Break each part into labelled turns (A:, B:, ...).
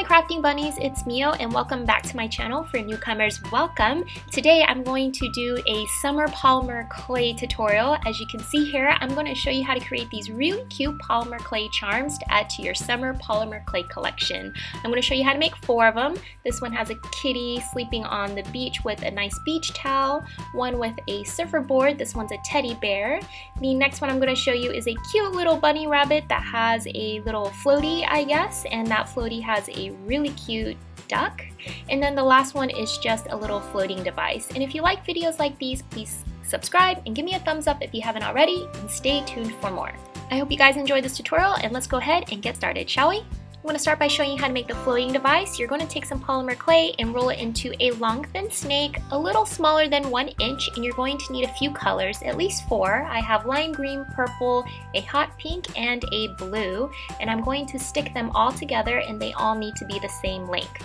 A: my crafting bunnies, it's Mio and welcome back to my channel. For newcomers, welcome. Today I'm going to do a summer polymer clay tutorial. As you can see here, I'm going to show you how to create these really cute polymer clay charms to add to your summer polymer clay collection. I'm going to show you how to make 4 of them. This one has a kitty sleeping on the beach with a nice beach towel, one with a surfer board, this one's a teddy bear. The next one I'm going to show you is a cute little bunny rabbit that has a little floaty, I guess, and that floaty has a really cute duck. And then the last one is just a little floating device. And if you like videos like these, please subscribe and give me a thumbs up if you haven't already, and stay tuned for more. I hope you guys enjoyed this tutorial, and let's go ahead and get started, shall we? I'm going to start by showing you how to make the floating device. You're going to take some polymer clay and roll it into a long thin snake, a little smaller than 1 inch, and you're going to need a few colors, at least 4. I have lime green, purple, a hot pink, and a blue, and I'm going to stick them all together, and they all need to be the same length.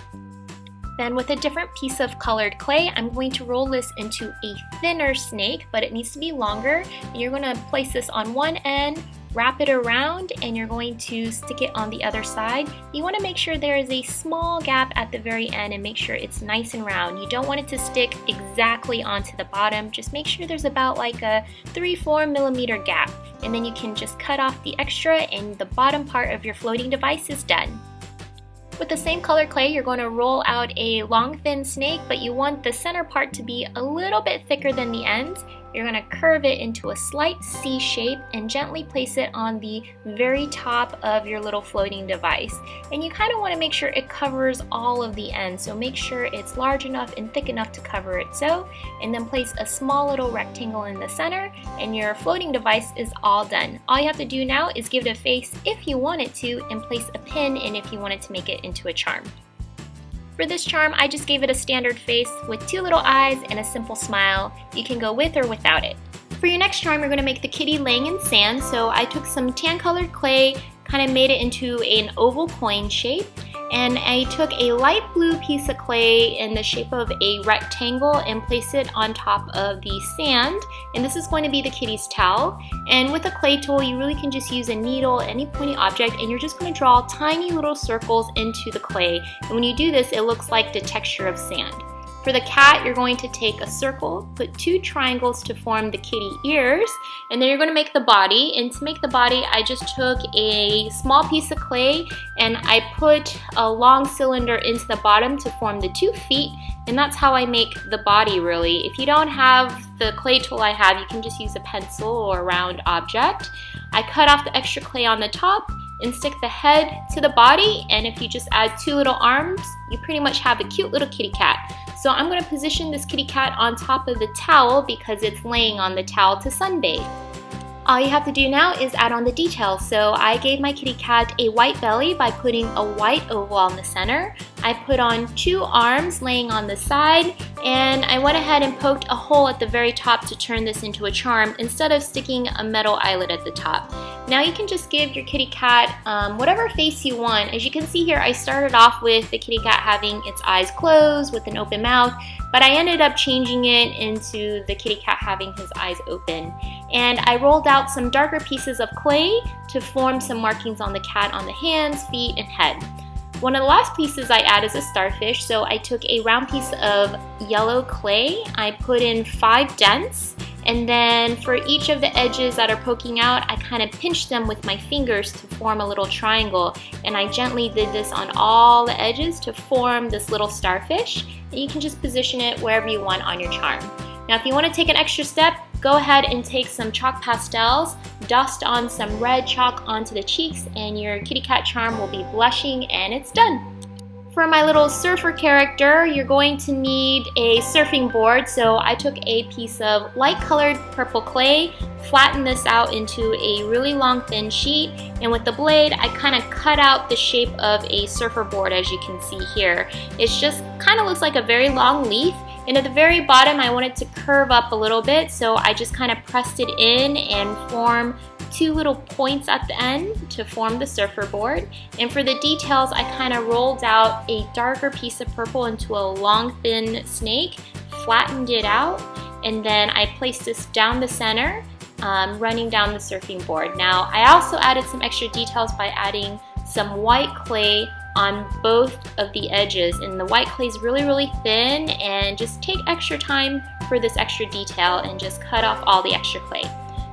A: Then with a different piece of colored clay, I'm going to roll this into a thinner snake, but it needs to be longer. And you're going to place this on one end, wrap it around, and you're going to stick it on the other side. You want to make sure there is a small gap at the very end and make sure it's nice and round. You don't want it to stick exactly onto the bottom. Just make sure there's about like a 3-4 millimeter gap, and then you can just cut off the extra and the bottom part of your floating device is done. With the same color clay, you're going to roll out a long thin snake, but you want the center part to be a little bit thicker than the ends. You're going to curve it into a slight C shape and gently place it on the very top of your little floating device. And you kind of want to make sure it covers all of the ends, so make sure it's large enough and thick enough to cover it so. And then place a small little rectangle in the center, and your floating device is all done. All you have to do now is give it a face if you want it to, and place a pin in if you wanted to make it into a charm. For this charm, I just gave it a standard face with 2 little eyes and a simple smile. You can go with or without it. For your next charm, you're going to make the kitty laying in sand, so I took some tan colored clay, kind of made it into an oval coin shape, and I took a light blue piece of clay in the shape of a rectangle and placed it on top of the sand, and this is going to be the kitty's towel. And with a clay tool, you really can just use a needle, any pointy object, and you're just going to draw tiny little circles into the clay, and when you do this, it looks like the texture of sand. For the cat, you're going to take a circle, put 2 triangles to form the kitty ears, and then you're going to make the body. And to make the body, I just took a small piece of clay and I put a long cylinder into the bottom to form the 2 feet, and that's how I make the body really. If you don't have the clay tool I have, you can just use a pencil or a round object. I cut off the extra clay on the top and stick the head to the body, and if you just add 2 little arms, you pretty much have a cute little kitty cat. So I'm going to position this kitty cat on top of the towel because it's laying on the towel to sunbathe. All you have to do now is add on the details. So I gave my kitty cat a white belly by putting a white oval on the center. I put on 2 arms laying on the side, and I went ahead and poked a hole at the very top to turn this into a charm instead of sticking a metal eyelet at the top. Now you can just give your kitty cat whatever face you want. As you can see here, I started off with the kitty cat having its eyes closed with an open mouth, but I ended up changing it into the kitty cat having his eyes open. And I rolled out some darker pieces of clay to form some markings on the cat on the hands, feet, and head. One of the last pieces I add is a starfish, so I took a round piece of yellow clay, I put in 5 dents, and then for each of the edges that are poking out, I kind of pinched them with my fingers to form a little triangle, and I gently did this on all the edges to form this little starfish, and you can just position it wherever you want on your charm. Now if you want to take an extra step, go ahead and take some chalk pastels, dust on some red chalk onto the cheeks, and your kitty cat charm will be blushing, and it's done. For my little surfer character, you're going to need a surfing board, so I took a piece of light colored purple clay, flattened this out into a really long thin sheet, and with the blade I kind of cut out the shape of a surfer board, as you can see here. It just kind of looks like a very long leaf, and at the very bottom I wanted to curve up a little bit, so I just kind of pressed it in and formed 2 little points at the end to form the surfer board. And for the details, I kind of rolled out a darker piece of purple into a long thin snake, flattened it out, and then I placed this down the center, running down the surfing board. Now I also added some extra details by adding some white clay on both of the edges, and the white clay is really thin, and just take extra time for this extra detail and just cut off all the extra clay.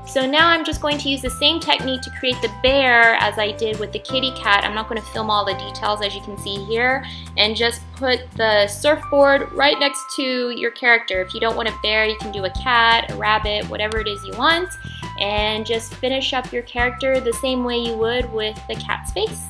A: So now I'm just going to use the same technique to create the bear as I did with the kitty cat. I'm not going to film all the details, as you can see here, and just put the surfboard right next to your character. If you don't want a bear, you can do a cat, a rabbit, whatever it is you want, and just finish up your character the same way you would with the cat's face.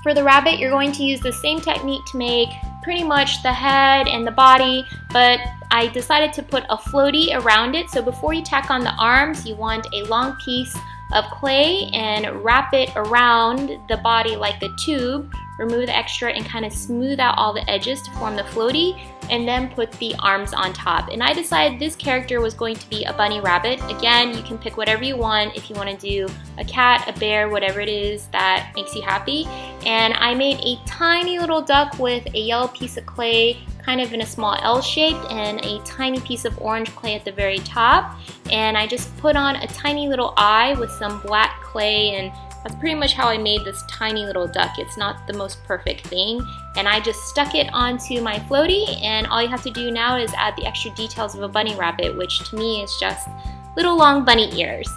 A: For the rabbit, you're going to use the same technique to make pretty much the head and the body, but I decided to put a floaty around it. So before you tack on the arms, you want a long piece of clay and wrap it around the body like a tube. Remove the extra and kind of smooth out all the edges to form the floaty, and then put the arms on top. And I decided this character was going to be a bunny rabbit. Again, you can pick whatever you want. If you want to do a cat, a bear, whatever it is that makes you happy. And I made a tiny little duck with a yellow piece of clay, kind of in a small L shape, and a tiny piece of orange clay at the very top. And I just put on a tiny little eye with some black clay, and that's pretty much how I made this tiny little duck. It's not the most perfect thing. And I just stuck it onto my floaty, and all you have to do now is add the extra details of a bunny rabbit, which to me is just little long bunny ears.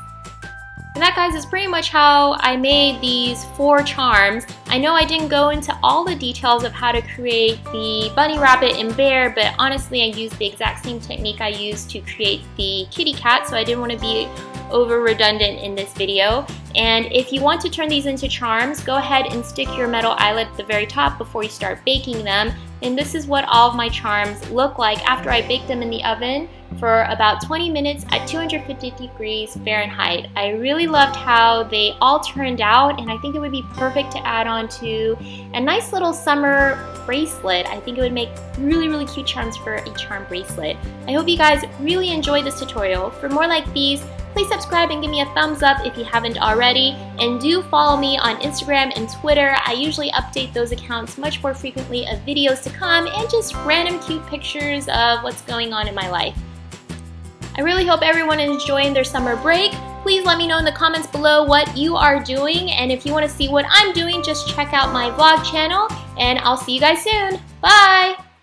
A: And that, guys, is pretty much how I made these 4 charms. I know I didn't go into all the details of how to create the bunny rabbit and bear, but honestly I used the exact same technique I used to create the kitty cat, so I didn't want to be over redundant in this video. And if you want to turn these into charms, go ahead and stick your metal eyelet at the very top before you start baking them. And this is what all of my charms look like after I bake them in the oven for about 20 minutes at 250 degrees Fahrenheit. I really loved how they all turned out, and I think it would be perfect to add on to a nice little summer bracelet. I think it would make really cute charms for a charm bracelet. I hope you guys really enjoyed this tutorial. For more like these, please subscribe and give me a thumbs up if you haven't already, and do follow me on Instagram and Twitter. I usually update those accounts much more frequently of videos to come and just random cute pictures of what's going on in my life. I really hope everyone is enjoying their summer break. Please let me know in the comments below what you are doing, and if you want to see what I'm doing, just check out my vlog channel, and I'll see you guys soon. Bye!